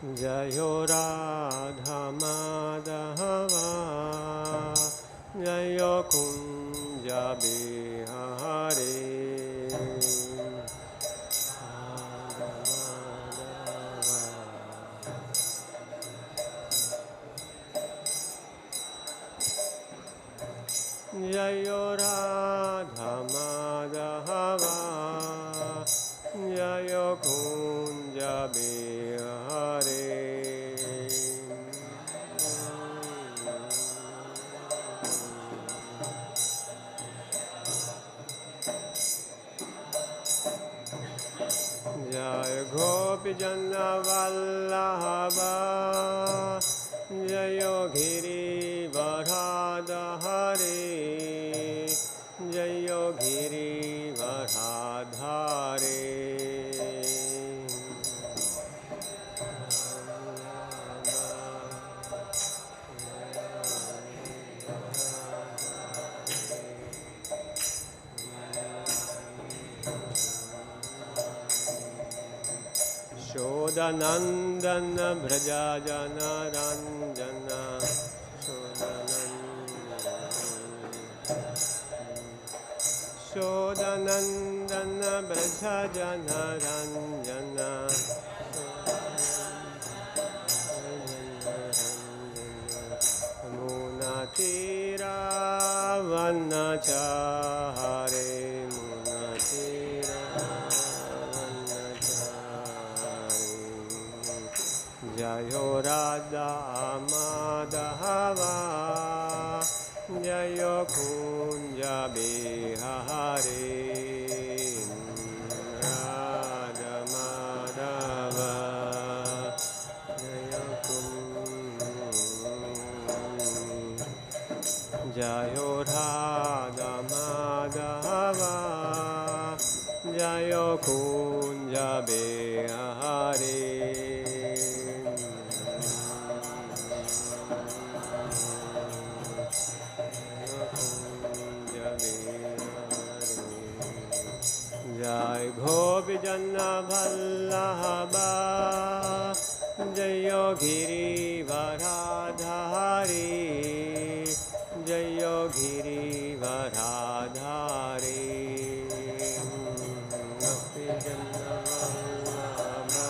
Jayo Radha Madhava Jayo Kunja Bihari Jayo Radha Madhava Jayo Kunja Bihari Jai Gopi Jana Vallabha Jayo Giri Varadhari Jayo Giri Varadhari Shodanandana Brajajana Ranjana Shodanandana Brajajana Ranjana Munatira Vanachare Munatira Jayo Radha Madhava Jayo Kunja Bihari Radha Madhava Jayo Kunja Jayo Radha Madhava Jayo Kunja Bihari Jai Gopi Jana Vallabha Jayo Giri Varadhari Jayo Giri Varadhari Gopi Jana Vallabha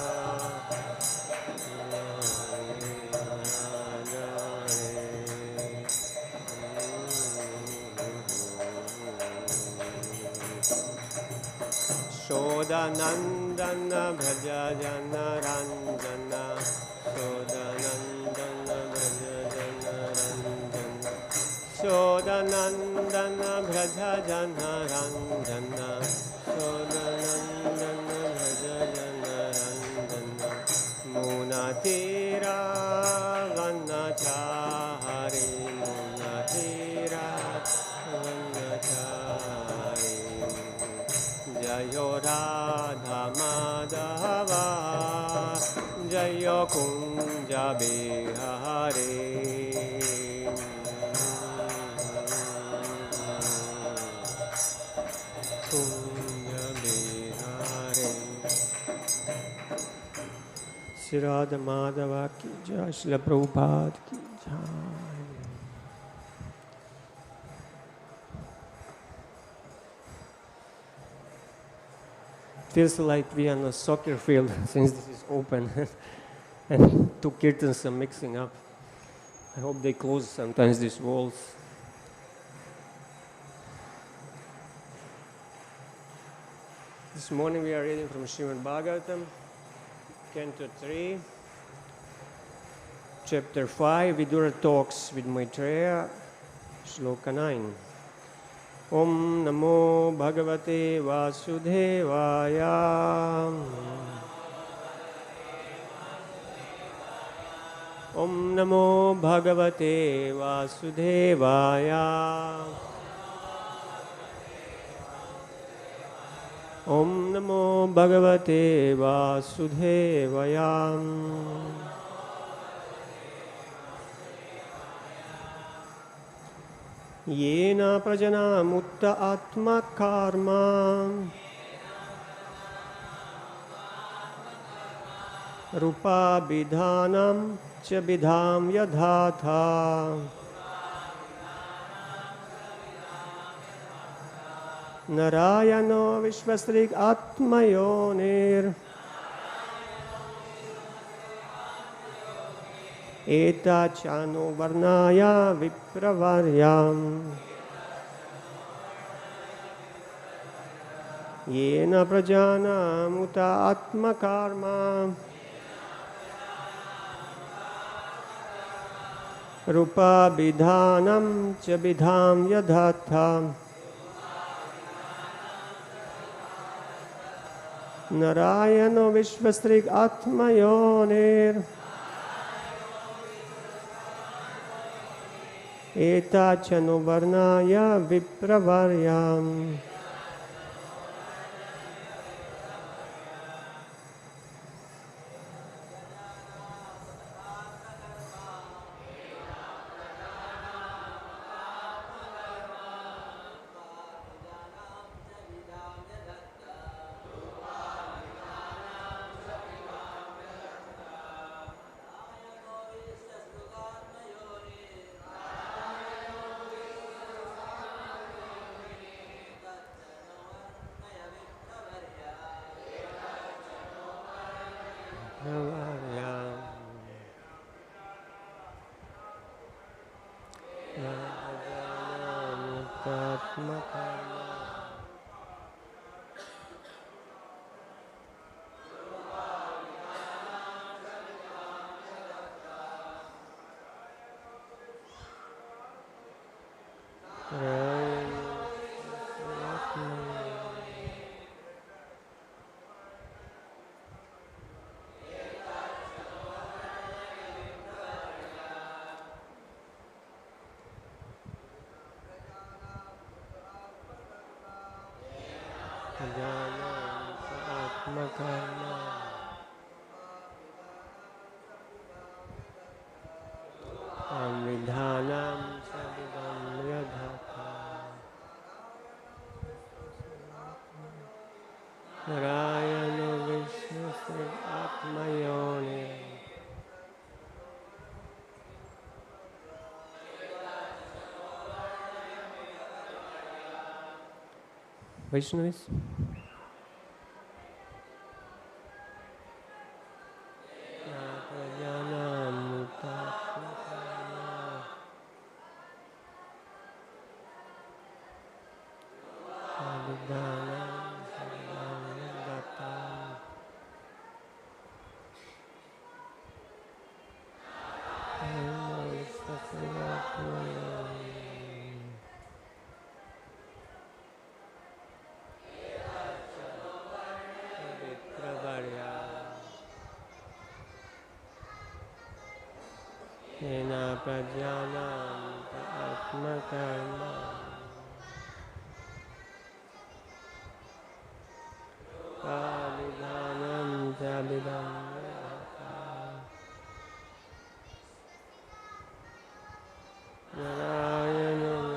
Shodanandana Brajajana Ranjana Shodanandana Brajajana Ranjana Shodanandana Brajajana Ranjana Shodanandana Brajajana Ranjana Munatira Vanachari Munatira Vanachari Jayo Radha Madhava Jayo Kunja Bihari Kunja Bihari Shri Radha Madhava ki jai Srila Prabhupada ki jai. Feels like we are on a soccer field since this is open and two kirtans are mixing up. I hope they close sometimes these walls. This morning we are reading from Srimad Bhagavatam, Canto 3, Chapter 5, Vidura talks with Maitreya, Shloka 9. Om Namo Bhagavate Vasudevaya. Om Namo Bhagavate Vasudevaya. Om Namo Bhagavate Vasudevaya. Yena prajana mutta atma karma Rupa bidhanam cha bidham yadhatha. Narayano Vishvastrik Atmayonir Eta Chano Varnaya Vipravaryam Yena Prajana Muta Atma Karma Rupa Bidhanam Cha Bidham Yadhatha Narayano Vishvastrik Atmayonir Eta Chano Varnaya Vipravaryam. Vaishnavis? Yena prajanam atma karma Abhidanam jabidam Narayanam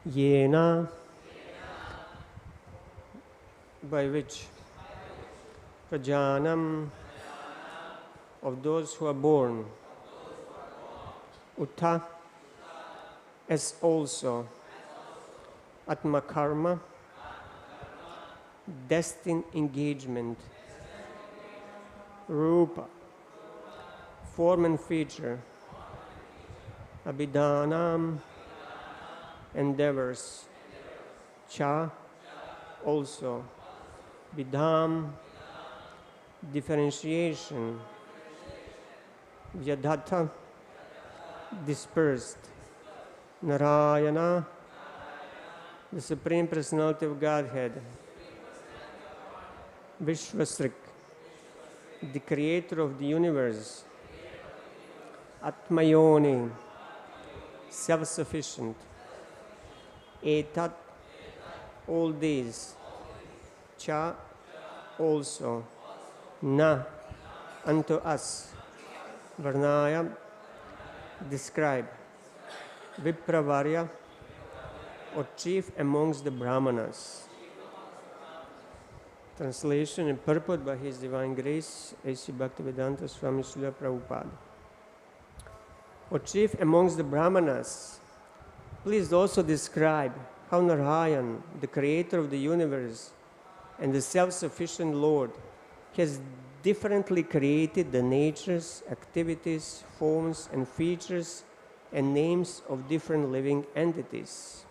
Yena, by which prajanam of those who are born, uttha, as also atma karma, destined engagement, rupa, form and feature, abhidanam, endeavors, cha, also, bidham, differentiation, Vyadhatha, dispersed, Narayana, the Supreme Personality of Godhead, Vishvasrik, the Creator of the universe, Atmayoni, self-sufficient, Etat, all these, Cha, also, Na, unto us, Varnaya, describe, Vipravarya, or chief amongst the Brahmanas. Translation and purport by His Divine Grace, A.C. Bhaktivedanta Swami Srila Prabhupada. O chief amongst the Brahmanas, please also describe how Narayan, the creator of the universe and the self-sufficient Lord, has differently created the natures, activities, forms, and features and names of different living entities.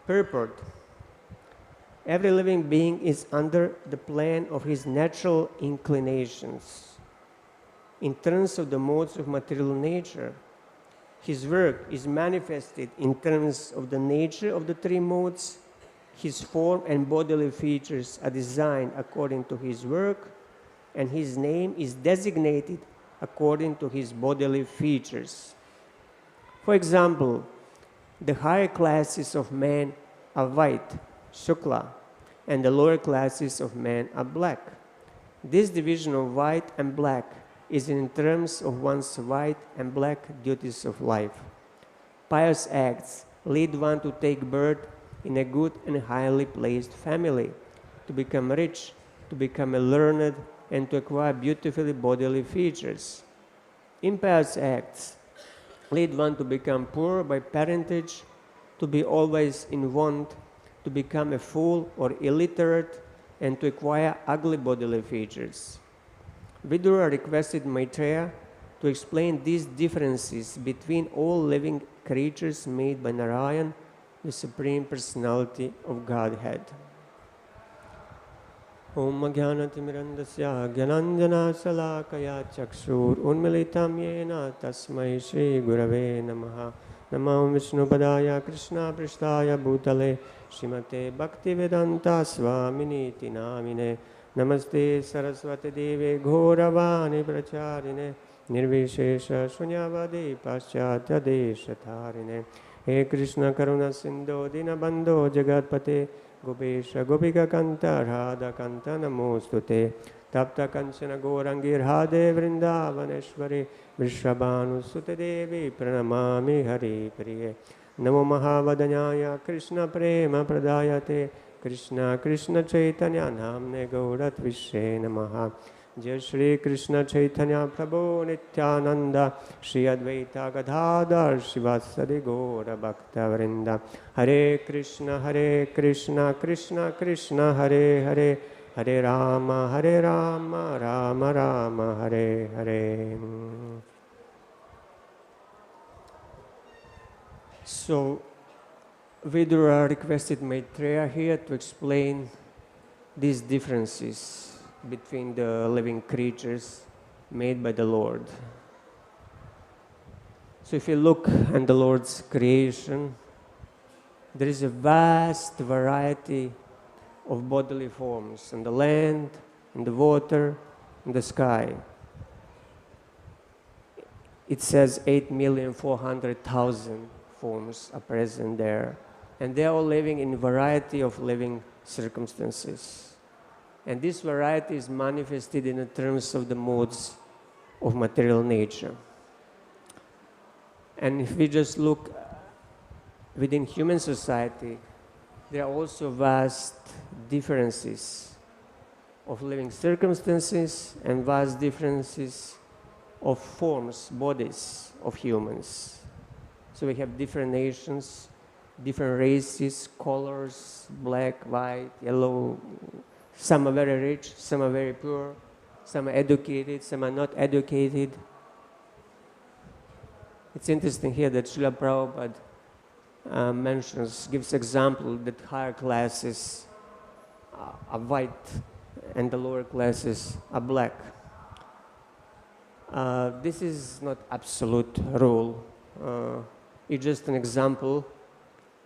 Purport. Every living being is under the plan of his natural inclinations. In terms of the modes of material nature, his work is manifested in terms of the nature of the three modes. His form and bodily features are designed according to his work, and his name is designated according to his bodily features. For example, the higher classes of man are white, Shukla, and the lower classes of men are black. This division of white and black is in terms of one's white and black duties of life. Pious acts lead one to take birth in a good and highly placed family, to become rich, to become a learned, and to acquire beautifully bodily features. Impious acts lead one to become poor by parentage, to be always in want, to become a fool or illiterate, and to acquire ugly bodily features. Vidura requested Maitreya to explain these differences between all living creatures made by Narayan, the Supreme Personality of Godhead. Om Jnanatimirandasya Jnananjana Salakaya Chakshur Unmilitam Yena Tasmai Shri Gurave Namaha Namo Vishnu Padaya Krishna Prishtaya Bhutale Srimate Bhaktivedanta Swaminiti Namine Namaste Saraswati Deve Ghoravani Pracharine Nirvishesha Shunyavadi Paschatya Deshatharine He Krishna Karuna Sindho Dinabandho Jagatpate Gopesha Gopika Kanta Radha Kanta Namostute Tapta Kanchana Gorangir Hade Vrindavaneshwari Vrishabhanu Sute Devi Pranamami Hari Priye Namo Mahavadanyaya Krishna Prema Pradayate Krishna Krishna Chaitanya Namne Gaurat Vishe Namaha Jai Shri Krishna Chaitanya Prabhu Nityananda Shri Advaita Gadadhar Shivasadi Gaura Bhakta Vrinda Hare Krishna Krishna Krishna Hare Hare Hare Rama Rama Rama Hare Hare. So Vidura requested Maitreya here to explain these differences between the living creatures made by the Lord. So if you look at the Lord's creation, there is a vast variety of bodily forms in the land, in the water, in the sky. It says 8,400,000 forms are present there, and they are all living in a variety of living circumstances. And this variety is manifested in the terms of the modes of material nature. And if we just look within human society, there are also vast differences of living circumstances and vast differences of forms, bodies of humans. So we have different nations, different races, colors, black, white, yellow. Some are very rich, some are very poor, some are educated, some are not educated. It's interesting here that Srila Prabhupada gives example that higher classes are white and the lower classes are black. This is not absolute rule. It's just an example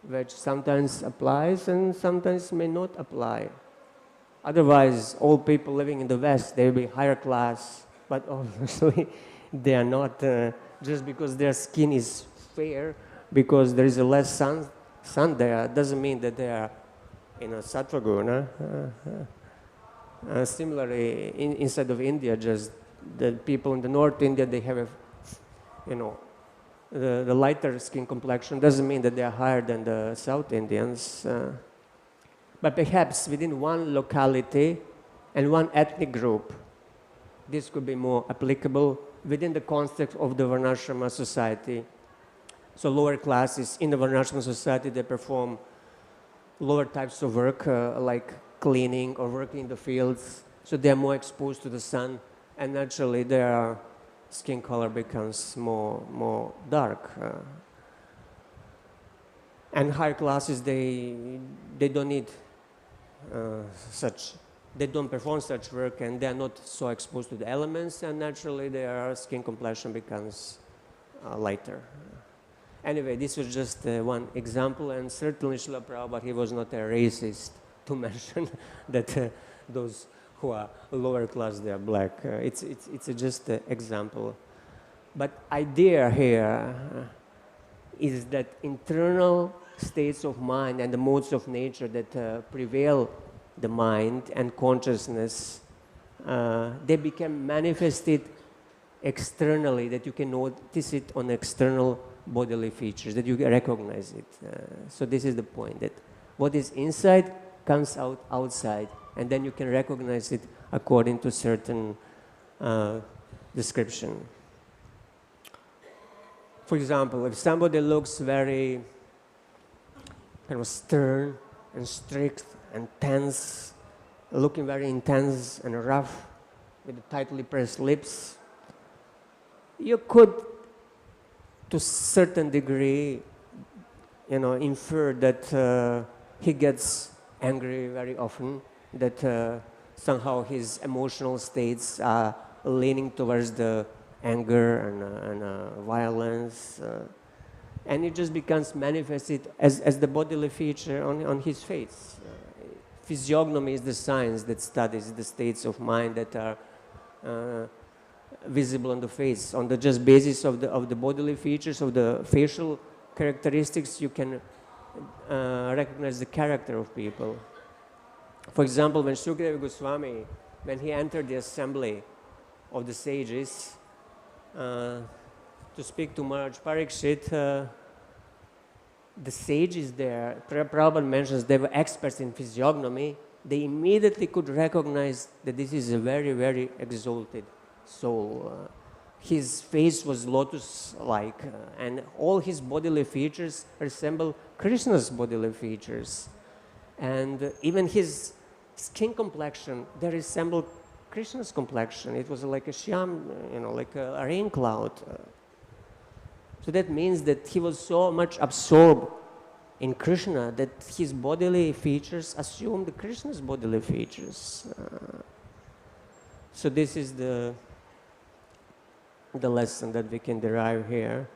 which sometimes applies and sometimes may not apply. Otherwise, all people living in the West, they will be higher class, but obviously they are not, just because their skin is fair, because there is a less sun there, doesn't mean that they are in a sattva guna. Similarly, inside of India, just the people in the North India, they have the lighter skin complexion. Doesn't mean that they are higher than the South Indians. But perhaps within one locality and one ethnic group, this could be more applicable within the context of the Varnashrama society. So lower classes in the Varnashrama society, they perform lower types of work like cleaning or working in the fields. So they are more exposed to the sun, and naturally their skin color becomes more dark. And higher classes, they don't need they don't perform such work, and they are not so exposed to the elements, and naturally their skin complexion becomes lighter. Anyway, this was just one example, and certainly Srila Prabhupada, he was not a racist to mention that those who are lower class, they are black. It's just an example. But idea here is that internal states of mind and the modes of nature that prevail the mind and consciousness, they become manifested externally, that you can notice it on external bodily features, that you recognize it. So this is the point, that what is inside comes out outside, and then you can recognize it according to certain description. For example, if somebody looks very kind of stern and strict and tense, looking very intense and rough with tightly pressed lips, you could, to a certain degree, infer that he gets angry very often, that somehow his emotional states are leaning towards the anger and violence, and it just becomes manifested as the bodily feature on his face. Physiognomy is the science that studies the states of mind that are visible on the face. On the just basis of the bodily features, of the facial characteristics, you can recognize the character of people. For example, when Sukadeva Goswami, when he entered the assembly of the sages to speak to Maharaj Parikshit, the sages there, Prabhupada mentions, they were experts in physiognomy. They immediately could recognize that this is a very, very exalted soul. His face was lotus-like, and all his bodily features resemble Krishna's bodily features. And even his skin complexion, they resemble Krishna's complexion. It was like a shyam, like a rain cloud. So that means that he was so much absorbed in Krishna that his bodily features assumed Krishna's bodily features. So this is the lesson that we can derive here.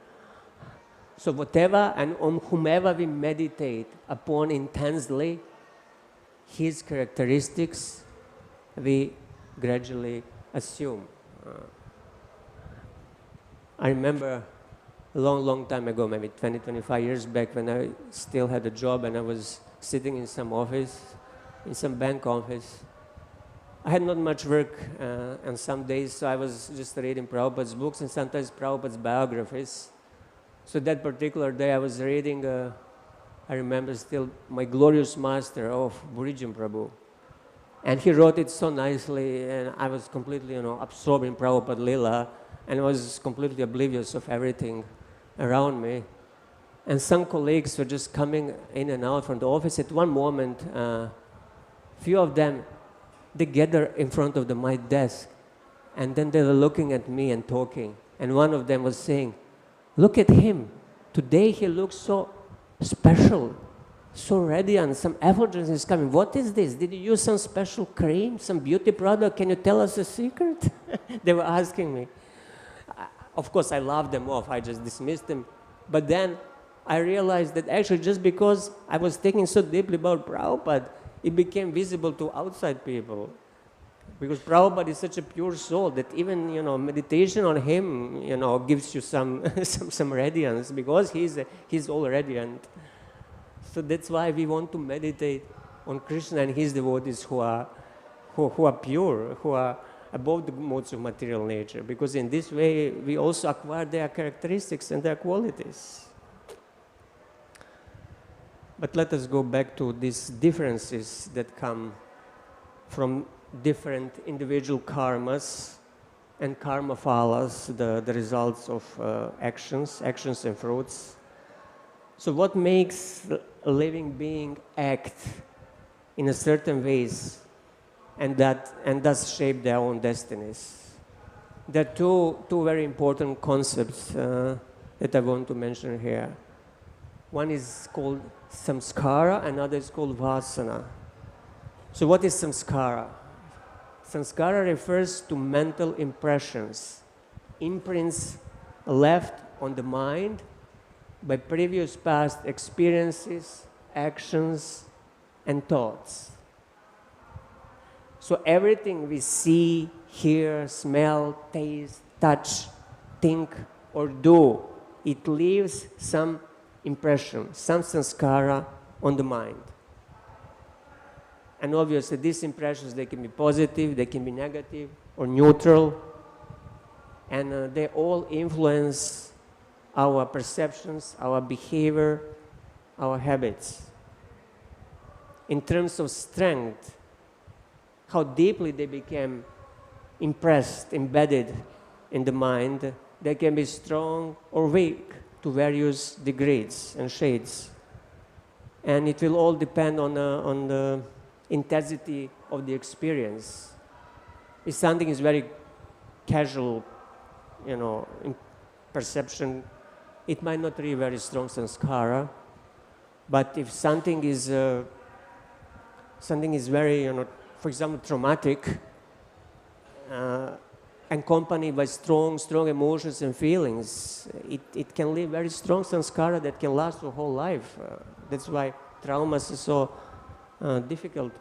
So whatever and on whomever we meditate upon intensely, his characteristics we gradually assume. I remember a long time ago, maybe 25 years back, when I still had a job and I was sitting in some office, in some bank office. I had not much work on some days, so I was just reading Prabhupada's books and sometimes Prabhupada's biographies. So that particular day I was reading, I remember still, My Glorious Master of Burijam Prabhu. And he wrote it so nicely, and I was completely, absorbed in Prabhupada Lila, and I was completely oblivious of everything around me. And some colleagues were just coming in and out from the office. At one moment, few of them, they gathered in front of my desk, and then they were looking at me and talking. And one of them was saying, "Look at him. Today he looks so special. so radiant, some effulgence is coming. What is this? Did you use some special cream, some beauty product? Can you tell us a secret? They were asking me. Of course, I laughed them off. I just dismissed them. But then I realized that actually just because I was thinking so deeply about Prabhupada, it became visible to outside people. Because Prabhupada is such a pure soul that even, meditation on him, gives you some, some radiance because he's all radiant. So that's why we want to meditate on Krishna and his devotees who are pure, who are above the modes of material nature. Because in this way, we also acquire their characteristics and their qualities. But let us go back to these differences that come from different individual karmas and karma phalas, the results of actions and fruits. So what makes a living being act in a certain ways and thus shape their own destinies? There are two very important concepts that I want to mention here. One is called samskara, another is called vasana. So what is samskara? Samskara refers to mental impressions, imprints left on the mind by previous past experiences, actions, and thoughts. So everything we see, hear, smell, taste, touch, think, or do, it leaves some impression, some samskara on the mind. And obviously these impressions, they can be positive, they can be negative or neutral, and they all influence our perceptions, our behavior, our habits. In terms of strength, how deeply they became impressed, embedded in the mind, they can be strong or weak to various degrees and shades. And it will all depend on the intensity of the experience. If something is very casual, in perception, it might not be very strong sanskara. But if something is very, for example, traumatic, accompanied by strong emotions and feelings, it can leave very strong sanskara that can last your whole life. That's why traumas is so difficult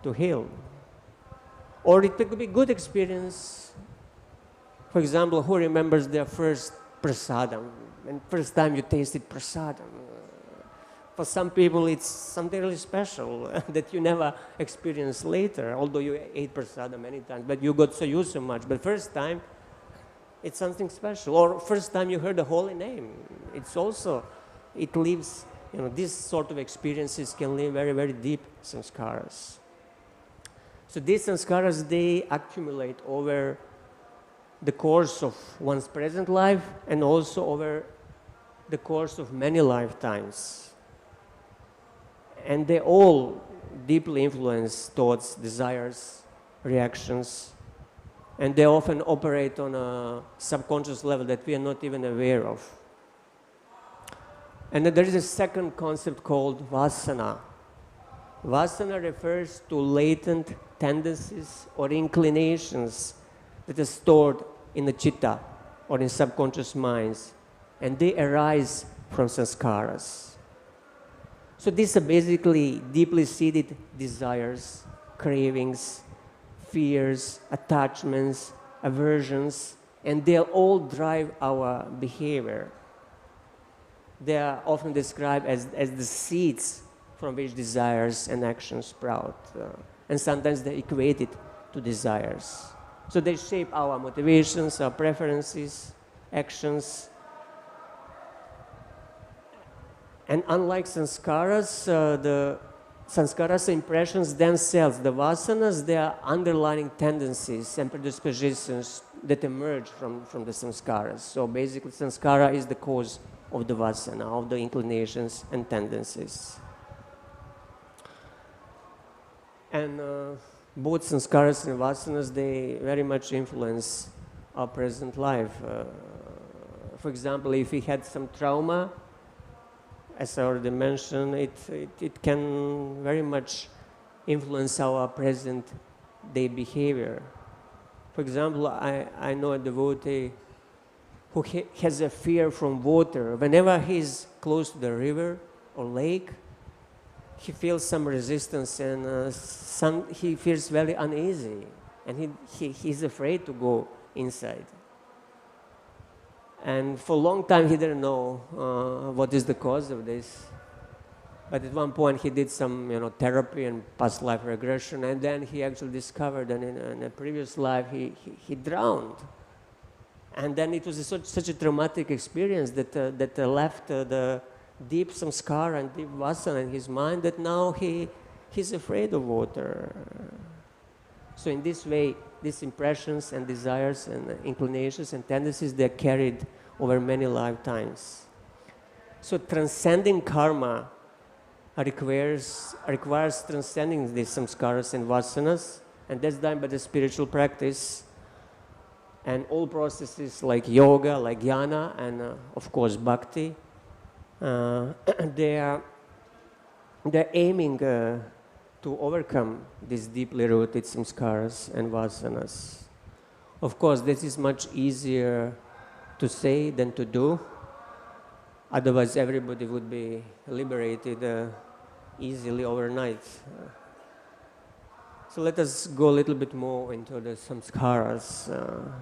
to heal. Or it could be good experience. For example, who remembers their first prasadam? And first time you tasted prasadam. For some people, it's something really special that you never experience later, although you ate prasadam many times, but you got so used so much. But first time, it's something special. Or first time you heard the holy name. It leaves, these sort of experiences can leave very, very deep sanskaras. So these sanskaras, they accumulate over the course of one's present life and also over the course of many lifetimes. And they all deeply influence thoughts, desires, reactions, and they often operate on a subconscious level that we are not even aware of. And then there is a second concept called vasana. Vasana refers to latent tendencies or inclinations that are stored in the chitta or in subconscious minds, and they arise from sanskaras. So these are basically deeply seated desires, cravings, fears, attachments, aversions, and they'll all drive our behavior. They are often described as the seeds from which desires and actions sprout. And sometimes they're equated to desires. So they shape our motivations, our preferences, actions. And unlike sanskaras, the sanskaras are impressions themselves. The vasanas, they are underlying tendencies and predispositions that emerge from the sanskaras. So basically, sanskara is the cause of the vasana, of the inclinations and tendencies. And both sanskaras and vasanas, they very much influence our present life. For example, if we had some trauma, as I already mentioned, it can very much influence our present day behavior. For example, I know a devotee who has a fear from water. Whenever he's close to the river or lake, he feels some resistance and he feels very uneasy, and he's afraid to go inside. And for a long time he didn't know what is the cause of this. But at one point he did some therapy and past life regression, and then he actually discovered that in a previous life he drowned. And then it was such a traumatic experience that left the deep samskara and deep vasana in his mind, that now he's afraid of water. So in this way, these impressions and desires and inclinations and tendencies, they're carried over many lifetimes. So transcending karma requires transcending these samskaras and vasanas, and that's done by the spiritual practice. And all processes like yoga, like jnana, and of course bhakti, they're aiming to overcome these deeply rooted samskaras and vasanas. Of course, this is much easier to say than to do. Otherwise, everybody would be liberated easily overnight. So let us go a little bit more into the samskaras.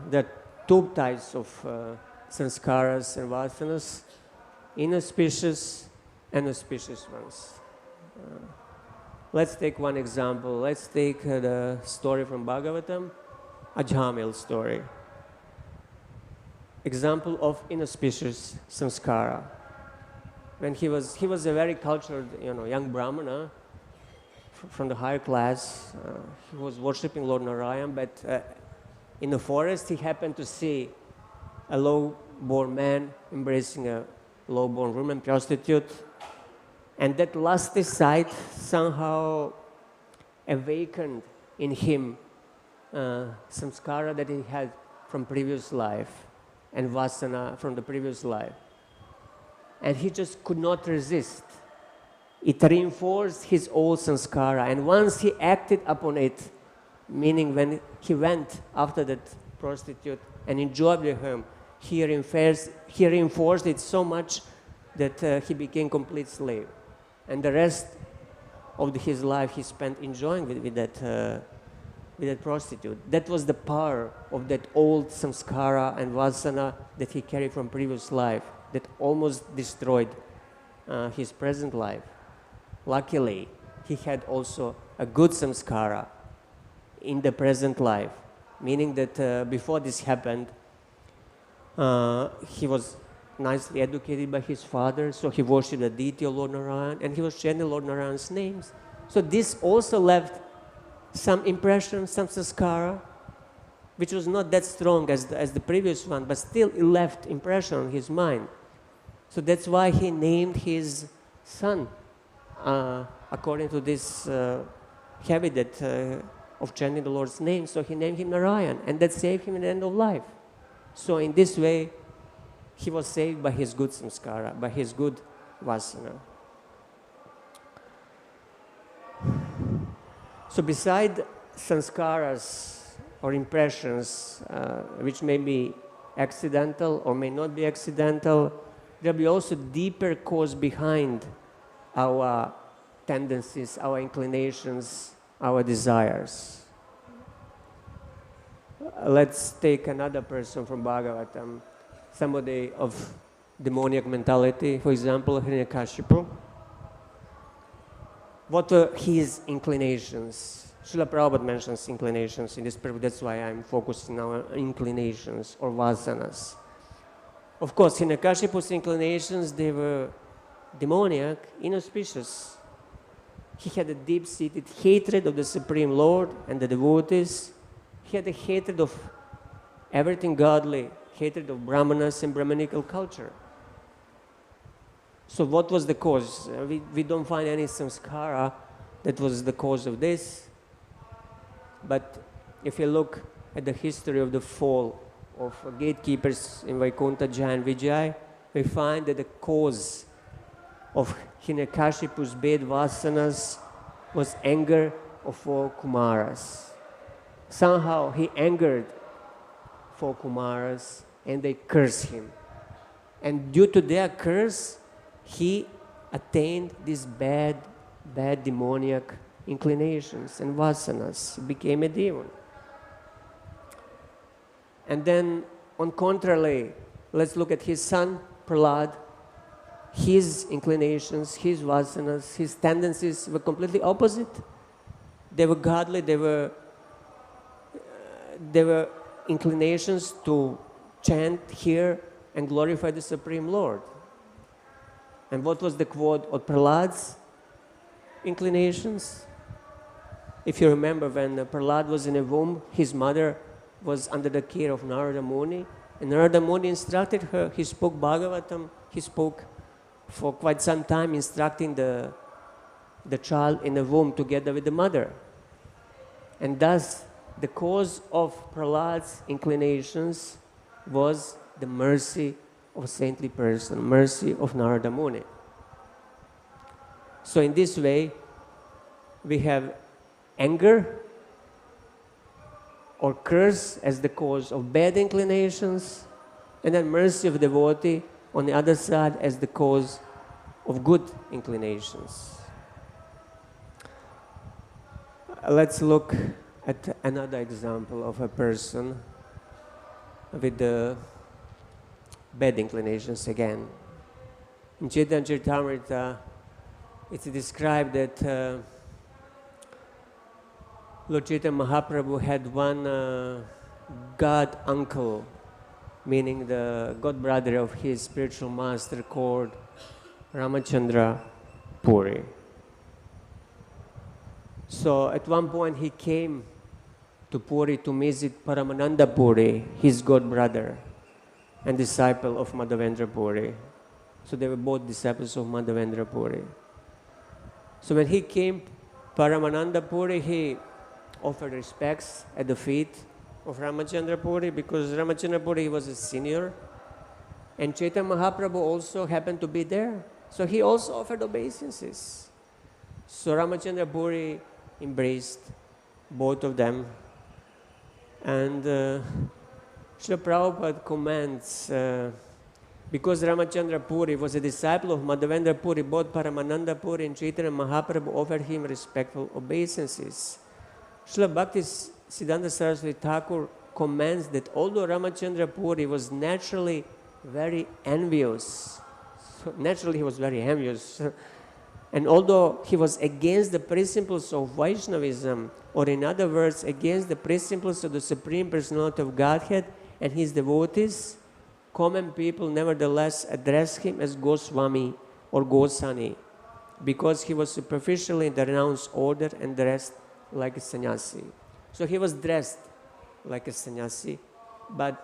There are two types of samskaras and vasanas: inauspicious and auspicious ones. Let's take one example. Let's take the story from Bhagavatam, Ajamil story. Example of inauspicious samskara. When he was a very cultured, young brahmana from the higher class. He was worshipping Lord Narayan, but in the forest he happened to see a low-born man embracing a low-born woman prostitute, and that lusty sight somehow awakened in him samskara that he had from previous life and vasana from the previous life, and he just could not resist. It reinforced his old samskara, and once he acted upon it, meaning when he went after that prostitute and enjoyed with him, he reinforced it so much that he became complete slave. And the rest of his life he spent enjoying with that prostitute. That was the power of that old samskara and vasana that he carried from previous life that almost destroyed his present life. Luckily, he had also a good samskara in the present life, meaning that before this happened, he was nicely educated by his father, so he worshipped the deity of Lord Narayan, and he was chanting Lord Narayan's names. So this also left some impression, some samskara, which was not that strong as the previous one, but still it left impression on his mind. So that's why he named his son according to this habit of chanting the Lord's name. So he named him Narayan, and that saved him at the end of life. So in this way, he was saved by his good samskara, by his good vasana. So beside sanskaras or impressions, which may be accidental or may not be accidental, there will be also deeper cause behind our tendencies, our inclinations, our desires. Let's take another person from Bhagavatam, somebody of demoniac mentality, for example, Hiranyakashipu. What were his inclinations? Srila Prabhupada mentions inclinations in this period, that's why I'm focusing now on inclinations or vasanas. Of course, Hiranyakashipu's inclinations, they were demoniac, inauspicious. He had a deep-seated hatred of the Supreme Lord and the devotees. He had a hatred of everything godly, hatred of Brahmanas and Brahmanical culture. So what was the cause? We don't find any samskara that was the cause of this. But if you look at the history of the fall of gatekeepers in Vaikuntha, Jaya and Vijay, we find that the cause of Hiranyakashipu's bad vasanas was anger of 4 Kumaras. Somehow he angered 4 Kumaras and they cursed him. And due to their curse, he attained these bad demoniac inclinations and vasanas. He became a demon. And then, on contrary, let's look at his son, Prahlad. His inclinations, his vasanas, his tendencies were completely opposite. They were godly, they were inclinations to chant, hear, and glorify the Supreme Lord. And what was the quote of Prahlad's inclinations? If you remember, when Prahlad was in a womb, his mother was under the care of Narada Muni, and Narada Muni instructed her. He spoke Bhagavatam, he spoke for quite some time, instructing the child in the womb together with the mother. And thus, the cause of Prahlad's inclinations was the mercy of a saintly person, mercy of Narada Muni. So in this way, we have anger or curse as the cause of bad inclinations, and then mercy of devotee on the other side as the cause of good inclinations. Let's look at another example of a person with the bad inclinations again. In Chaitanya Charitamrita, it's described that Lord Chaitanya Mahaprabhu had one god uncle, meaning the god brother of his spiritual master, called Ramachandra Puri. So at one point he came to Puri to visit Paramananda Puri, his god brother and disciple of Madhavendra Puri. So they were both disciples of Madhavendra Puri. So when he came, Paramananda Puri, he offered respects at the feet of Ramachandra Puri, because Ramachandra Puri was a senior, and Chaitanya Mahaprabhu also happened to be there. So he also offered obeisances. So Ramachandra Puri embraced both of them. And Srila Prabhupada comments, because Ramachandra Puri was a disciple of Madhavendra Puri, both Paramananda Puri and Chaitanya Mahaprabhu offered him respectful obeisances. Srila Bhakti Siddhanta Saraswati Thakur comments that although Ramachandra Puri was naturally very envious, and although he was against the principles of Vaishnavism, or in other words, against the principles of the Supreme Personality of Godhead and his devotees, common people nevertheless addressed him as Goswami or Gosani, because he was superficially in the renounced order and dressed like a sannyasi. So he was dressed like a sannyasi, but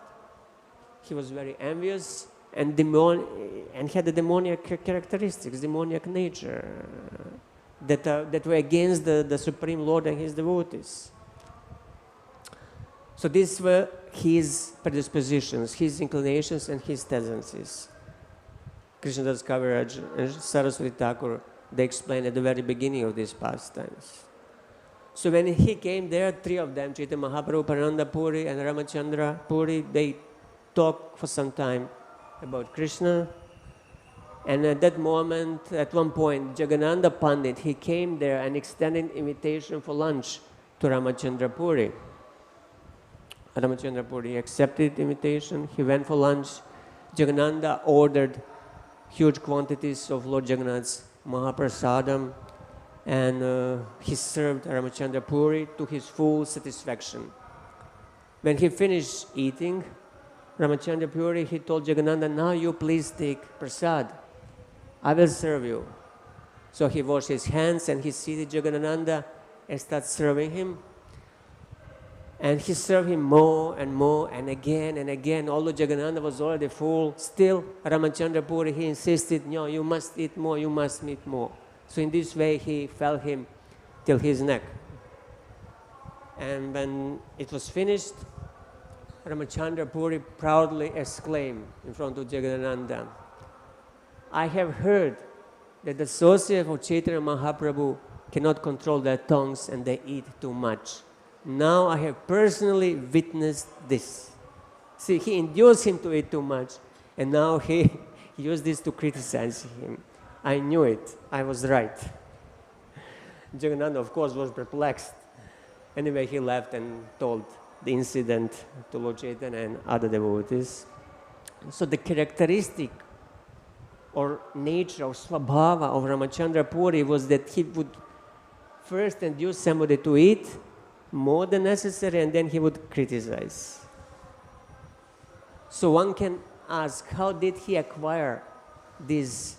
he was very envious and had the demoniac characteristics, demoniac nature that were against the Supreme Lord and his devotees. So these were his predispositions, his inclinations, and his tendencies. Krishnadas Kaviraj and Saraswati Thakur, they explained at the very beginning of these pastimes. So when he came there, three of them, Chaitanya Mahaprabhu, Paramananda Puri, and Ramachandra Puri, they talked for some time about Krishna. And at that moment, at one point, Jagannatha Pandit, he came there and extended invitation for lunch to Ramachandra Puri. Ramachandra Puri accepted the invitation, he went for lunch. Jagannatha ordered huge quantities of Lord Jagannath's Mahaprasadam, and he served Ramachandra Puri to his full satisfaction. When he finished eating, Ramachandra Puri, he told Jagannatha, now you please take prasad. I will serve you. So he washed his hands and he seated Jagannatha and started serving him. And he served him more and more and again. Although Jagannatha was already full, still Ramachandra Puri, he insisted, no, you must eat more, you must eat more. So in this way, he fed him till his neck. And when it was finished, Ramachandra Puri proudly exclaimed in front of Jagannatha, I have heard that the associates of Chaitanya Mahaprabhu cannot control their tongues and they eat too much. Now I have personally witnessed this. See, he induced him to eat too much, and now he used this to criticize him. I knew it. I was right. Jagannatha, of course, was perplexed. Anyway, he left and told the incident to Lord Chaitanya and other devotees. So the characteristic or nature or swabhava of Ramachandra Puri was that he would first induce somebody to eat more than necessary, and then he would criticize. So one can ask, how did he acquire this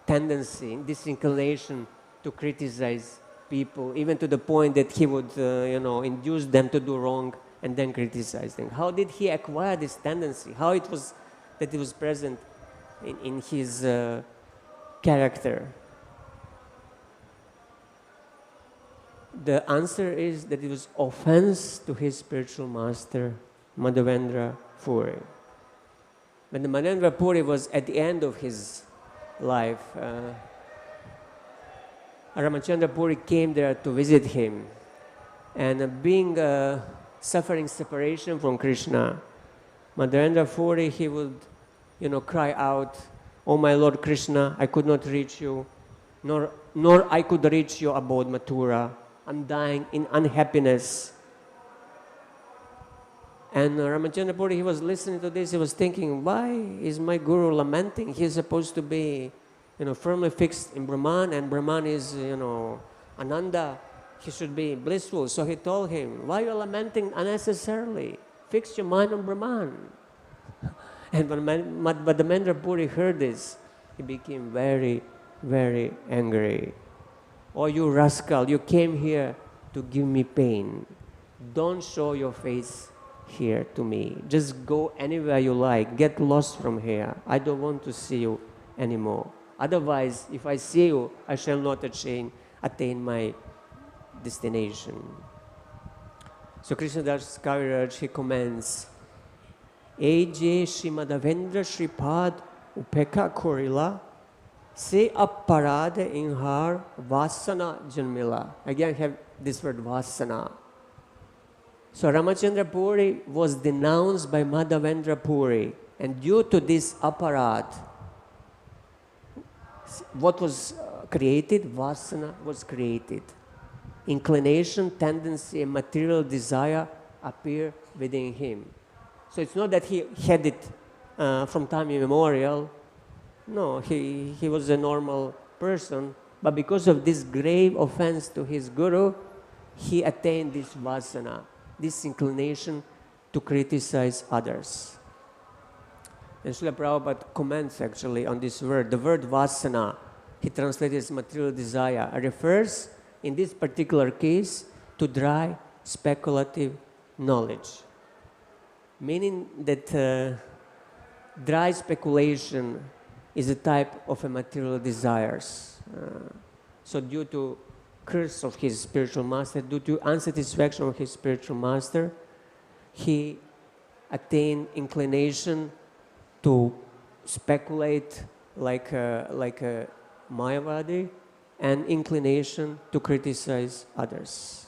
tendency, this inclination to criticize people, even to the point that he would, induce them to do wrong and then criticize them? How did he acquire this tendency? How it was that it was present in his character? The answer is that it was offense to his spiritual master, Madhavendra Puri. When the Madhavendra Puri was at the end of his life, Ramachandra Puri came there to visit him, and being suffering separation from Krishna, Madhavendra Puri, he would, cry out, "Oh my Lord Krishna, I could not reach you, nor I could reach your abode Mathura. I'm dying in unhappiness." And Ramachandra Puri, he was listening to this, he was thinking, why is my guru lamenting? He's supposed to be, firmly fixed in Brahman, and Brahman is, Ananda. He should be blissful. So he told him, why are you lamenting unnecessarily? Fix your mind on Brahman. And when Madhavendra Puri heard this, he became very, very angry. "Oh, you rascal, you came here to give me pain. Don't show your face here to me. Just go anywhere you like. Get lost from here. I don't want to see you anymore. Otherwise, if I see you, I shall not attain my destination." So Krishnadas Kaviraj, he comments, "Eje Srimadavendra Shripad Upeka Korila Se Aparade Inhar Vasana Janmila." Again, have this word Vasana. So Ramachandra Puri was denounced by Madhavendra Puri, and due to this aparad, what was created? Vasana was created. Inclination, tendency, and material desire appear within him. So it's not that he had it from time immemorial. No, he was a normal person, but because of this grave offense to his guru, he attained this vasana, this inclination to criticize others. And Srila Prabhupada comments actually on this word. The word vasana, he translated as material desire, refers in this particular case to dry, speculative knowledge. Meaning that dry speculation is a type of a material desires. So due to curse of his spiritual master, due to unsatisfaction of his spiritual master, he attained inclination to speculate like a Mayavadi, and inclination to criticize others.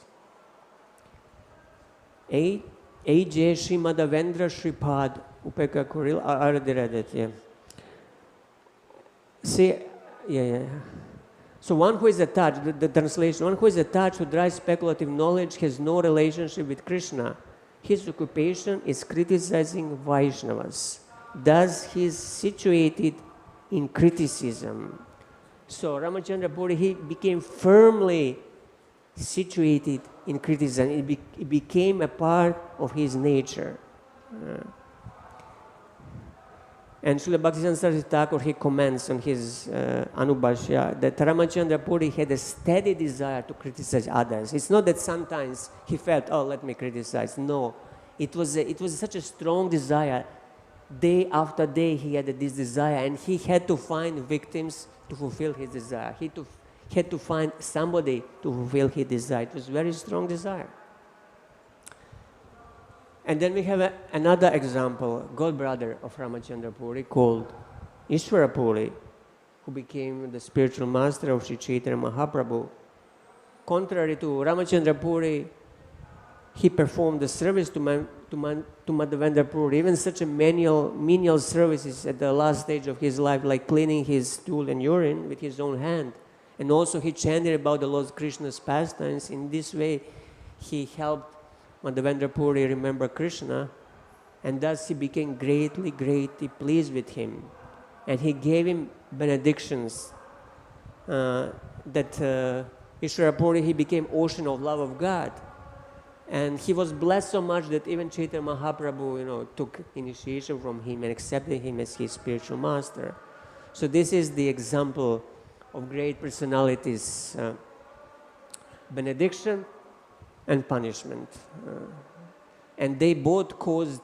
A.J. Srimadavendra Shripad Upeka Kuril, I already read it, yeah. See, yeah. So one who is attached, the translation, one who is attached to dry speculative knowledge has no relationship with Krishna. His occupation is criticizing Vaishnavas. Thus he is situated in criticism. So Ramachandra Puri, he became firmly situated in criticism. It became a part of his nature. And Srila Bhaktisiddhanta Saraswati Thakur, he comments on his Anubhashya that Ramachandra Puri had a steady desire to criticize others. It's not that sometimes he felt, oh, let me criticize. No, it was such a strong desire. Day after day he had this desire, and he had to find victims to fulfill his desire. He had to find somebody to fulfill his desire. It was a very strong desire. And then we have another example, god brother of Ramachandra Puri called Ishvara Puri, who became the spiritual master of Sri Chaitanya Mahaprabhu. Contrary to Ramachandra Puri, he performed the service to Madhavendra Puri, even such a menial services at the last stage of his life, like cleaning his stool and urine with his own hand. And also he chanted about the Lord Krishna's pastimes. In this way, he helped Madhavendra Puri remember Krishna, and thus he became greatly pleased with him. And he gave him benedictions that Ishvara Puri, he became ocean of love of God. And he was blessed so much that even Chaitanya Mahaprabhu, took initiation from him and accepted him as his spiritual master. So this is the example of great personalities, benediction and punishment. And they both caused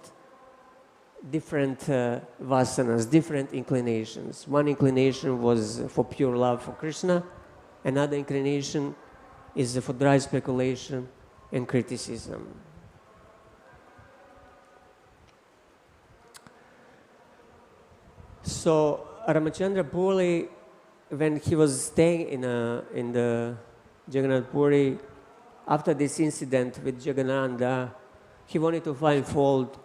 different vasanas, different inclinations. One inclination was for pure love for Krishna, another inclination is for dry speculation and criticism. So Ramachandra Puri, when he was staying in the Jagannath Puri, after this incident with Jagannatha, he wanted to find fault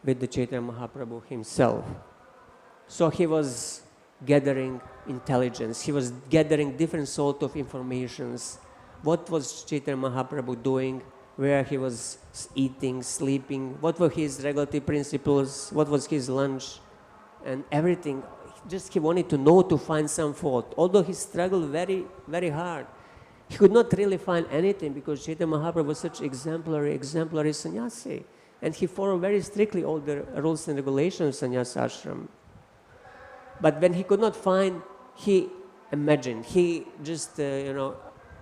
with the Chaitanya Mahaprabhu himself. So he was gathering intelligence. He was gathering different sort of informations. What was Chaitanya Mahaprabhu doing? Where he was eating, sleeping? What were his regulative principles? What was his lunch? And everything. Just he wanted to know, to find some fault. Although he struggled very, very hard, he could not really find anything because Chaitanya Mahaprabhu was such exemplary sannyasi. And he followed very strictly all the rules and regulations of sannyasa ashram. But when he could not find, he imagined. He just,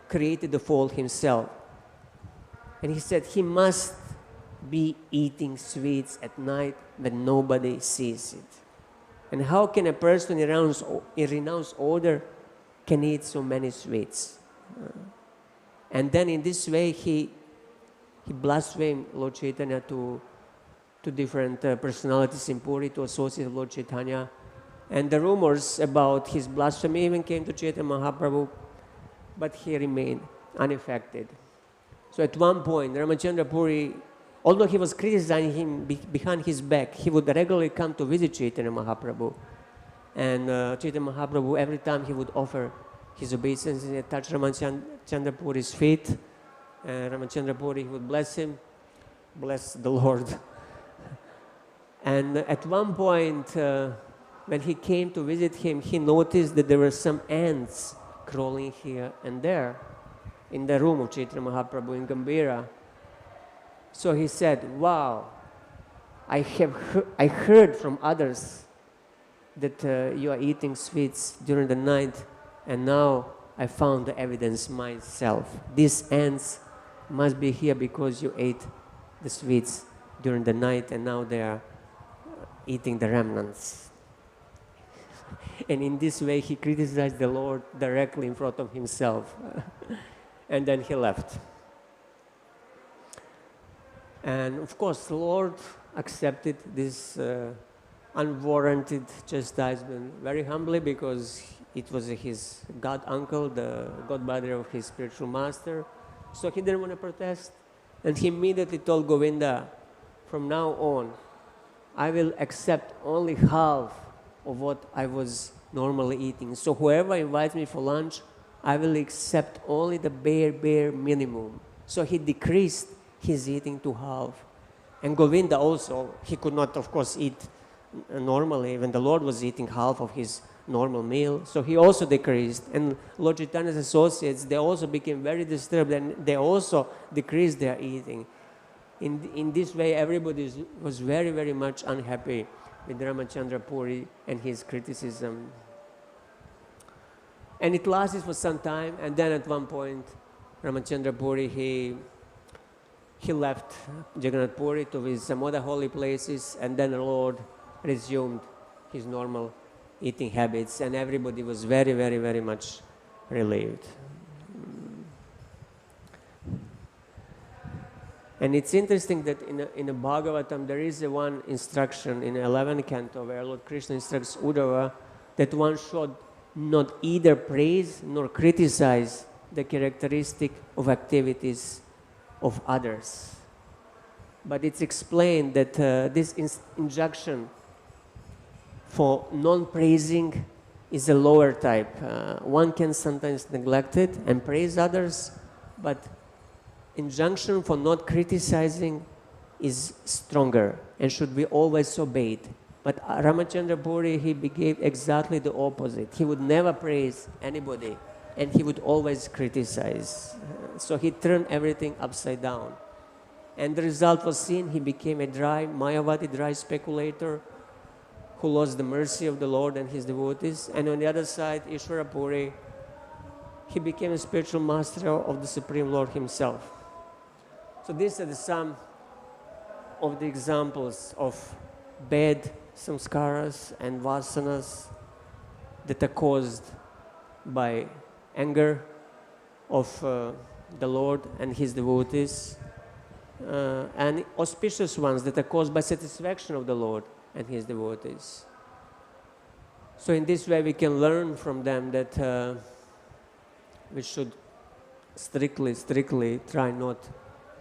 created the fault himself. And he said he must be eating sweets at night when nobody sees it. And how can a person in renounced order can eat so many sweets? And then in this way he blasphemed Lord Chaitanya to different personalities in Puri to associate Lord Chaitanya. And the rumors about his blasphemy even came to Chaitanya Mahaprabhu, but he remained unaffected. So at one point, Ramachandra Puri, although he was criticizing him behind his back, he would regularly come to visit Chaitanya Mahaprabhu. And Chaitanya Mahaprabhu, every time he would offer his obeisance and touch Ramachandra Puri's feet, Ramachandra Puri, he would bless him, bless the Lord. And at one point, when he came to visit him, he noticed that there were some ants crawling here and there in the room of Chaitanya Mahaprabhu in Gambhira. So he said, wow, I heard from others that you are eating sweets during the night, and now I found the evidence myself. These ants must be here because you ate the sweets during the night, and now they are eating the remnants. And in this way, he criticized the Lord directly in front of himself. And then he left. And of course, the Lord accepted this unwarranted chastisement very humbly because it was his god uncle, the godbrother of his spiritual master. So he didn't want to protest. And he immediately told Govinda, from now on, I will accept only half of what I was normally eating. So whoever invites me for lunch, I will accept only the bare minimum. So he decreased his eating to half. And Govinda also, he could not, of course, eat normally when the Lord was eating half of his normal meal. So he also decreased. And Lord Chaitanya's associates, they also became very disturbed and they also decreased their eating. In this way, everybody was very, very much unhappy with Ramachandra Puri and his criticism. And it lasted for some time, and then at one point, Ramachandra Puri, he left Jagannath Puri to visit some other holy places, and then the Lord resumed his normal eating habits, and everybody was very, very, very much relieved. And it's interesting that in the Bhagavatam there is one instruction in 11th canto where Lord Krishna instructs Uddhava that one should not either praise nor criticize the characteristic of activities of others. But it's explained that this injunction for non-praising is a lower type. One can sometimes neglect it and praise others, but injunction for not criticizing is stronger and should be always obeyed. But Ramachandra Puri, he behaved exactly the opposite. He would never praise anybody and he would always criticize. So he turned everything upside down. And the result was seen. He became a dry, Mayavadi, dry speculator who lost the mercy of the Lord and his devotees. And on the other side, Ishvara Puri, he became a spiritual master of the Supreme Lord himself. So these are some of the examples of bad samskaras and vasanas that are caused by anger of the Lord and his devotees, and auspicious ones that are caused by satisfaction of the Lord and his devotees. So in this way we can learn from them that we should strictly try not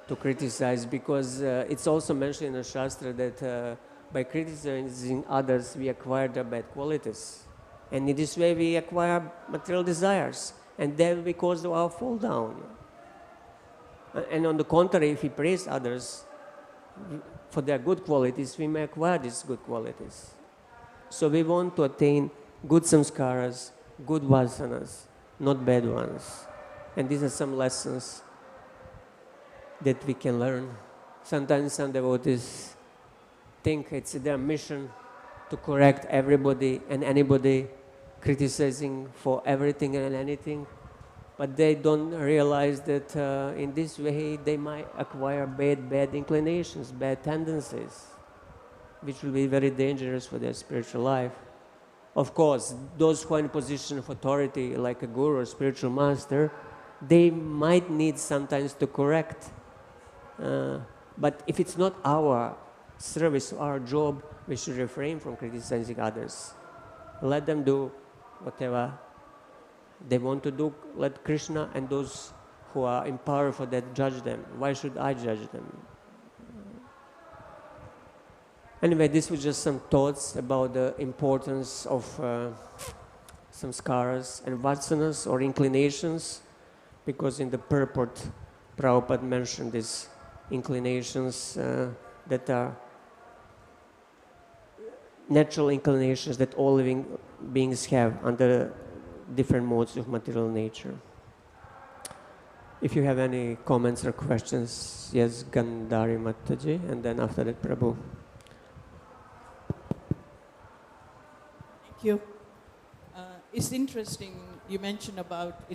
to criticize, because it's also mentioned in the Shastra that by criticizing others we acquire their bad qualities. And in this way we acquire material desires, and that will be cause of our fall down. And on the contrary, if we praise others for their good qualities, we may acquire these good qualities. So we want to attain good samskaras, good vasanas, not bad ones. And these are some lessons that we can learn. Sometimes some devotees think it's their mission to correct everybody and anybody, criticizing for everything and anything, but they don't realize that in this way they might acquire bad inclinations, bad tendencies, which will be very dangerous for their spiritual life. Of course, those who are in a position of authority, like a guru or spiritual master, they might need sometimes to correct. But if it's not our service, our job, we should refrain from criticizing others. Let them do whatever they want to do. Let Krishna and those who are in power for that judge them. Why should I judge them? Anyway, this was just some thoughts about the importance of samskaras and vasanas, or inclinations, because in the purport Prabhupada mentioned these inclinations that are natural inclinations that all living beings have under different modes of material nature. If you have any comments or questions, yes, Gandhari Mataji, and then after that, Prabhu. Thank you. It's interesting you mentioned about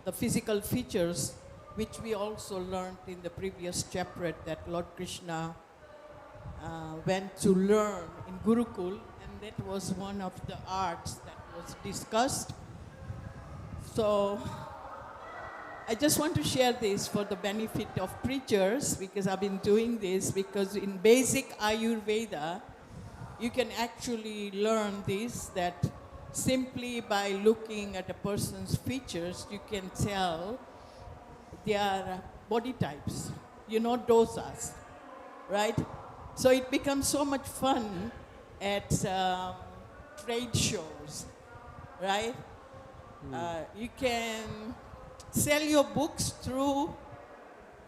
the physical features, which we also learned in the previous chapter, that Lord Krishna went to learn in Gurukul, and that was one of the arts that was discussed. So I just want to share this for the benefit of preachers, because I've been doing this, because in basic Ayurveda, you can actually learn this, that simply by looking at a person's features, you can tell their body types, dosas, right? So it becomes so much fun at trade shows, right? You can sell your books through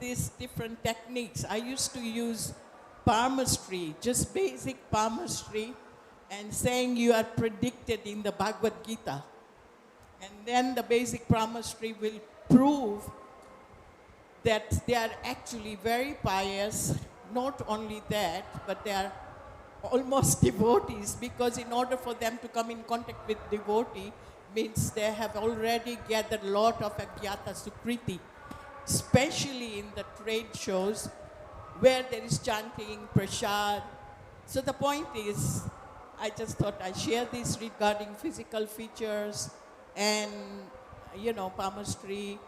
these different techniques. I used to use palmistry, just basic palmistry, and saying you are predicted in the Bhagavad Gita. And then the basic palmistry will prove that they are actually very pious. Not only that, but they are almost devotees, because in order for them to come in contact with devotee means they have already gathered a lot of Agyata Sukriti, especially in the trade shows where there is chanting, prasad. So the point is, I just thought I'd share this regarding physical features and, palmistry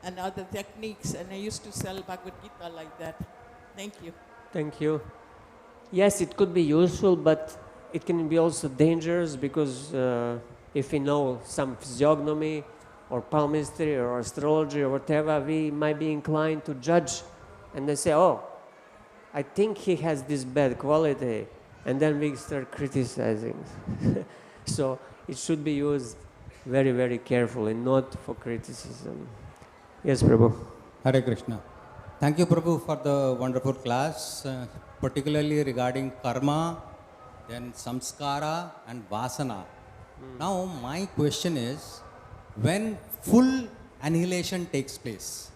and other techniques. And I used to sell Bhagavad Gita like that. Thank you. Thank you. Yes, it could be useful, but it can be also dangerous, because if we know some physiognomy or palmistry or astrology or whatever, we might be inclined to judge and then say, oh, I think he has this bad quality, and then we start criticizing. So it should be used very, very carefully, not for criticism. Yes, Prabhu. Hare Krishna. Thank you, Prabhu, for the wonderful class, particularly regarding karma, then samskara and vasana. Now, my question is, when full annihilation takes place,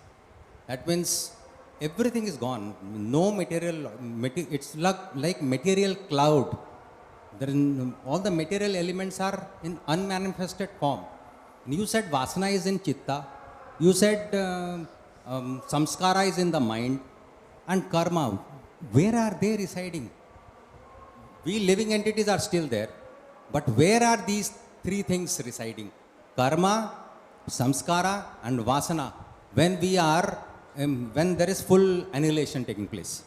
that means everything is gone, no material, it's like material cloud. All the material elements are in unmanifested form. And you said vasana is in chitta, you said samskara is in the mind, and karma, where are they residing? We living entities are still there, but where are these three things residing? Karma, samskara and vasana, when we are, when there is full annihilation taking place.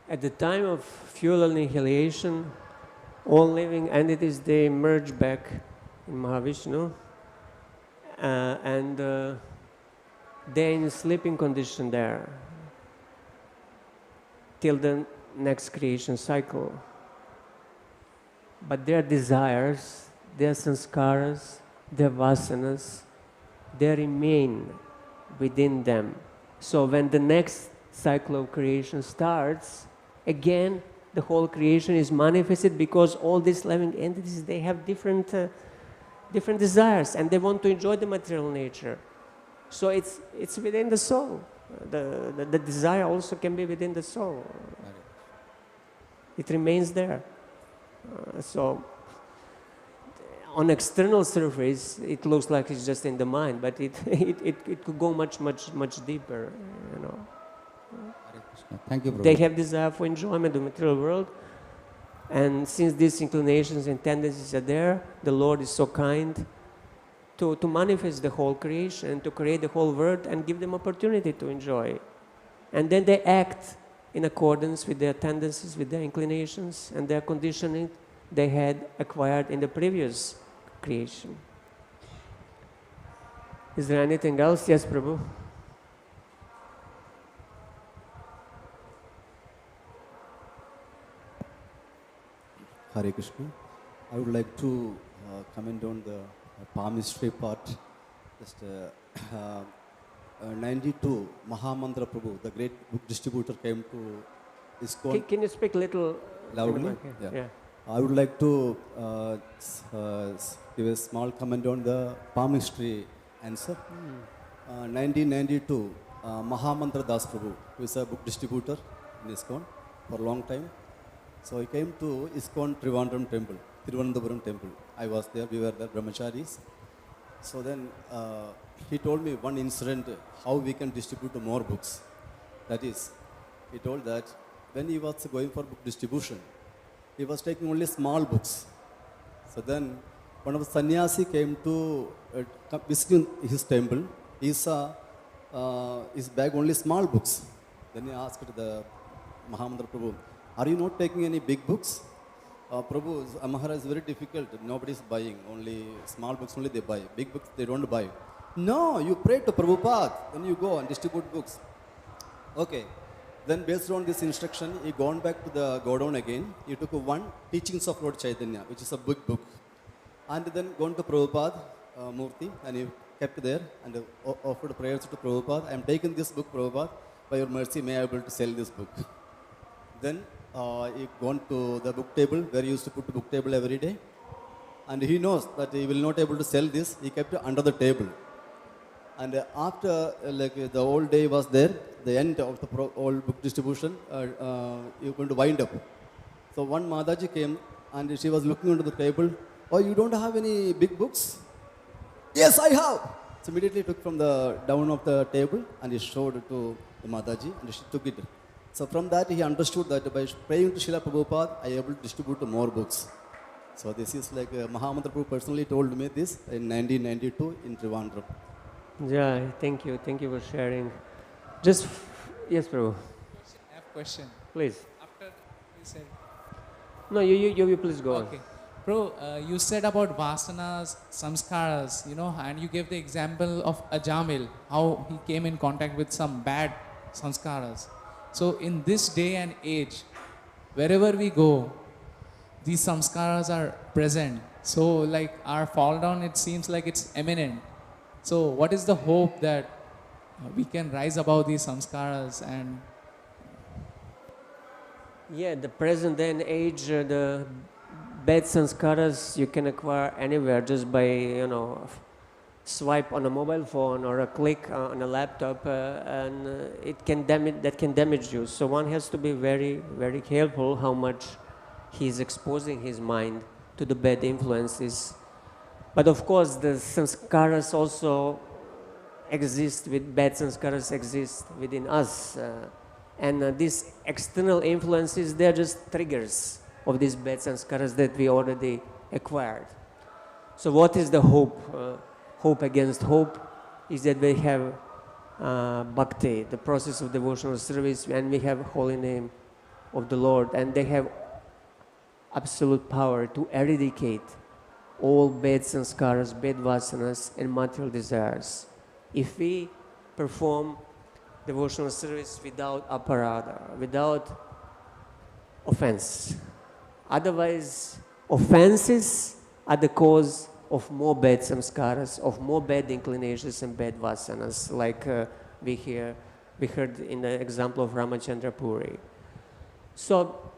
At the time of full annihilation, all living entities, they merge back in Mahavishnu, and they're in a sleeping condition there till the next creation cycle. But their desires, their sanskaras, their vasanas, they remain within them. So when the next cycle of creation starts, again, the whole creation is manifested because all these living entities, they have different desires and they want to enjoy the material nature. So it's within the soul. The desire also can be within the soul. It remains there. So on external surface, it looks like it's just in the mind, but it could go much deeper, you know. Thank you, Prabhu. They have desire for enjoyment of the material world, and since these inclinations and tendencies are there, the Lord is so kind to manifest the whole creation, to create the whole world and give them opportunity to enjoy. And then they act in accordance with their tendencies, with their inclinations and their conditioning they had acquired in the previous creation. Is there anything else? Yes, Prabhu. Hare Krishna. I would like to comment on the palmistry part. Just 92, Mahamantra Prabhu, the great book distributor, came to ISKCON. Can you speak a little loudly? Yeah. I would like to give a small comment on the palmistry answer. 1992, Mahamantra Das Prabhu, who is a book distributor in ISKCON for a long time. So he came to ISKCON Thiruvananthapuram temple. I was there, we were the brahmacharis. So then he told me one incident, how we can distribute more books. That is, he told that when he was going for book distribution, he was taking only small books. So then one of the sannyasi came to visit his temple. He saw his bag only small books. Then he asked the Mahamantra Prabhu, are you not taking any big books? Prabhu, Amahara is very difficult. Nobody is buying. Only small books only they buy. Big books they don't buy. No, you pray to Prabhupada. Then you go and distribute books. Okay. Then based on this instruction, he gone back to the godown again. He took one Teachings of Lord Chaitanya, which is a big book. And then gone to Prabhupada Murti, and he kept there and offered prayers to Prabhupada. I am taking this book, Prabhupada. By your mercy, may I be able to sell this book. Then he gone to the book table where he used to put the book table every day, and he knows that he will not able to sell this. He kept it under the table, and after the whole day was there, the end of the whole book distribution, you're going to wind up. So one Mataji came and she was looking under the table. Oh, you don't have any big books? Yes, I have. So immediately took from the down of the table and he showed it to the Mataji, and she took it. So from that he understood that by praying to Srila Prabhupada, I able to distribute more books. So this is like Mahamantra Prabhu personally told me this in 1992 in Trivandrum. Yeah, thank you for sharing. Yes, Prabhu. I have a question. Please. After you said No, you please go on. Okay. Bro, you said about vasanas, samskaras, you know, and you gave the example of Ajamil, how he came in contact with some bad samskaras. So in this day and age, wherever we go, these samskaras are present. So like our fall down, it seems like it's imminent. So what is the hope that we can rise above these samskaras and Yeah, the present day and age, the bad sanskaras you can acquire anywhere just by, swipe on a mobile phone or a click on a laptop, and that can damage you. So one has to be very, very careful how much he's exposing his mind to the bad influences. But of course, the sanskaras also exist, with bad sanskaras exist within us. And these external influences, they're just triggers of these bad sanskaras that we already acquired. So what is the hope? Hope against hope is that we have bhakti, the process of devotional service, and we have holy name of the Lord, and they have absolute power to eradicate all bad sanskaras, bad vasanas, and material desires. If we perform devotional service without aparada, without offense. Otherwise, offenses are the cause of more bad samskaras, of more bad inclinations and bad vasanas, like we heard in the example of Ramachandra Puri. So,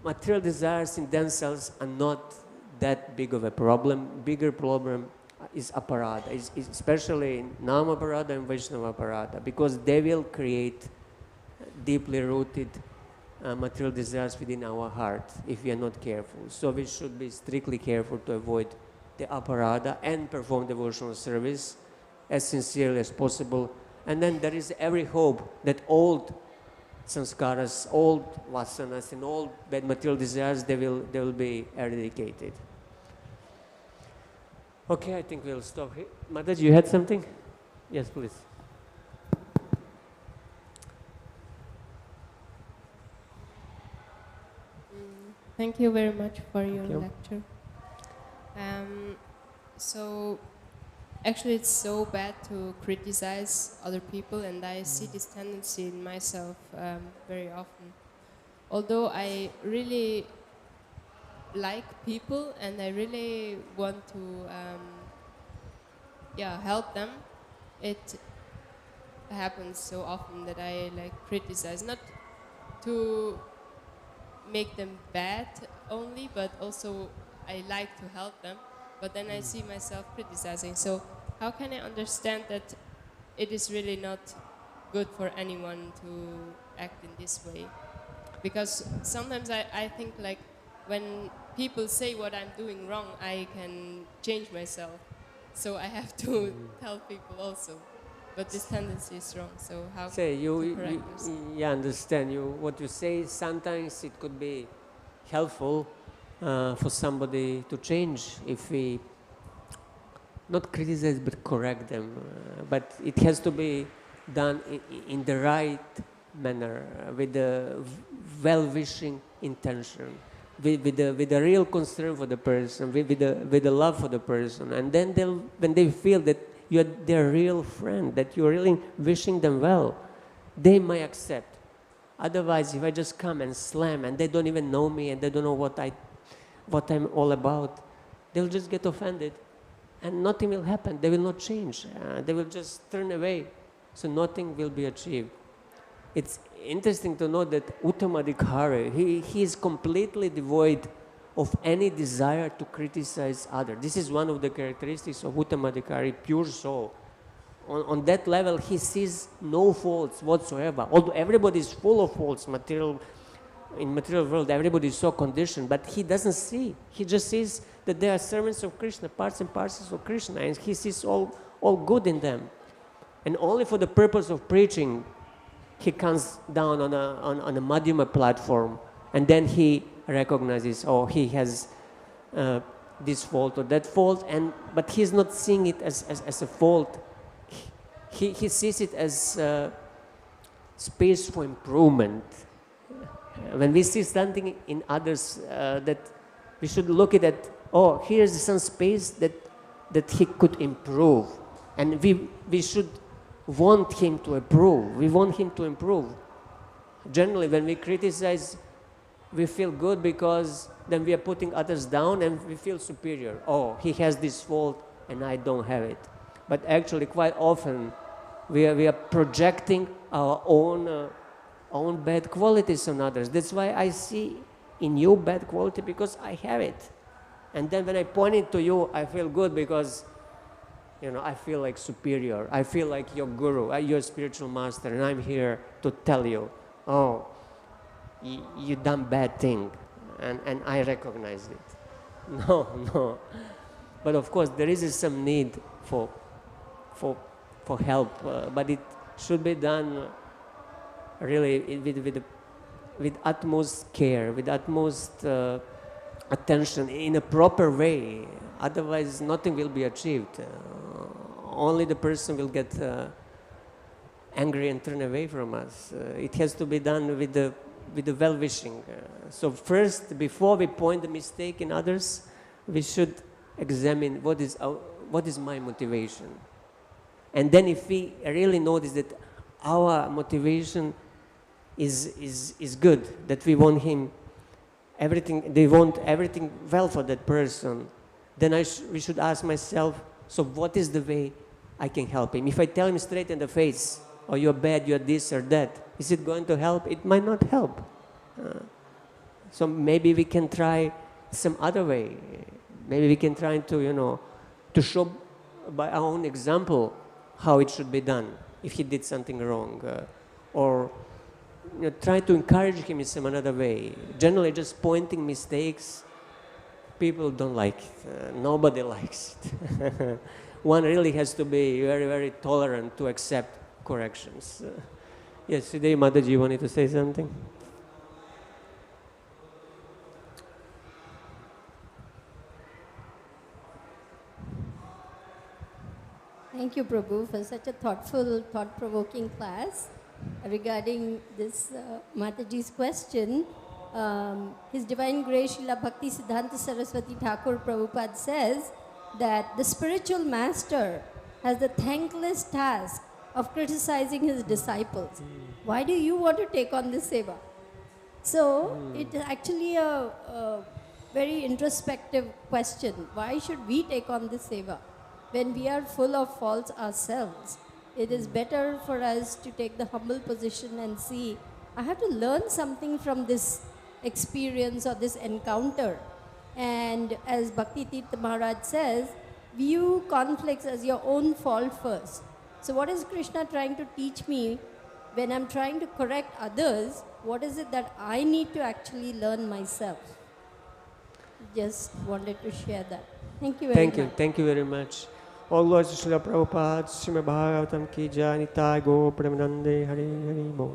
material desires in themselves are not that big of a problem. Bigger problem is aparada, especially Nama Aparada and Vaishnava Aparada, because they will create deeply rooted material desires within our heart if we are not careful. So we should be strictly careful to avoid the aparada and perform devotional service as sincerely as possible. And then there is every hope that old sanskaras, old vasanas, and all bad material desires, they will be eradicated. Okay, I think we'll stop here. Mataji, you had something? Yes, please. Thank you very much for your Thank you. lecture. So, actually, it's so bad to criticize other people, and I see this tendency in myself very often. Although I really like people and I really want to help them, it happens so often that I criticize, not to make them bad only, but also I like to help them, but then I see myself criticizing. So how can I understand that it is really not good for anyone to act in this way? Because sometimes I think when people say what I'm doing wrong, I can change myself. So I have to tell people also. But this tendency is wrong. So how Say to correct yourself? yeah, understand you. What you say, sometimes it could be helpful for somebody to change if we not criticize but correct them. But it has to be done in the right manner, with the well-wishing intention, with the real concern for the person, with the love for the person. And then when they feel that you're their real friend, that you're really wishing them well, they might accept. Otherwise, if I just come and slam and they don't even know me and they don't know what I'm all about, they'll just get offended and nothing will happen. They will not change. They will just turn away. So nothing will be achieved. It's interesting to know that Uttamadhikari, he is completely devoid of any desire to criticize others. This is one of the characteristics of Uttamadhikari, pure soul. On that level, he sees no faults whatsoever. Although everybody is full of faults, in material world, everybody is so conditioned, but he doesn't see. He just sees that they are servants of Krishna, parts and parcels of Krishna, and he sees all good in them. And only for the purpose of preaching, he comes down on a Madhyama platform, and then he recognizes, oh, he has this fault or that fault, but he's not seeing it as a fault. He sees it as space for improvement. When we see something in others that we should look at it, oh, here's some space that he could improve. And we should want him to improve. We want him to improve. Generally, when we criticize, we feel good because then we are putting others down and we feel superior. Oh, he has this fault and I don't have it. But actually, quite often, we are projecting our own bad qualities on others. That's why I see in you bad quality because I have it. And then when I point it to you, I feel good because, I feel like superior. I feel like your guru, your spiritual master, and I'm here to tell you, oh, you done bad thing, and I recognized it. No. But of course, there is some need for help, but it should be done really with utmost care, with utmost attention, in a proper way. Otherwise, nothing will be achieved. Only the person will get angry and turn away from us. It has to be done with the well-wishing. So first, before we point the mistake in others, we should examine what is my motivation. And then if we really notice that our motivation is good, that we want they want everything well for that person, then we should ask myself, so what is the way I can help him? If I tell him straight in the face, oh, you're bad, you're this or that, is it going to help? It might not help. So maybe we can try some other way. Maybe we can try to show by our own example how it should be done if he did something wrong, or try to encourage him in some another way. Generally, just pointing mistakes, people don't like it. Nobody likes it. One really has to be very, very tolerant to accept corrections. Yes, today, Mataji, you wanted to say something? Thank you, Prabhu, for such a thoughtful, thought-provoking class regarding this Mataji's question. His Divine Grace Srila Bhakti Siddhanta Saraswati Thakur Prabhupada says that the spiritual master has the thankless task of criticizing his disciples. Why do you want to take on this seva? So it is actually a very introspective question. Why should we take on this seva? When we are full of faults ourselves, it is better for us to take the humble position and see, I have to learn something from this experience or this encounter. And as Bhakti Tirtha Maharaj says, view conflicts as your own fault first. So what is Krishna trying to teach me when I'm trying to correct others? What is it that I need to actually learn myself? Just wanted to share that. Thank you very much. Thank you very much. All glories to Srila Prabhupada, Srimad Bhagavatam ki jai, Nitai Go Premanande, Hari Hari Bol.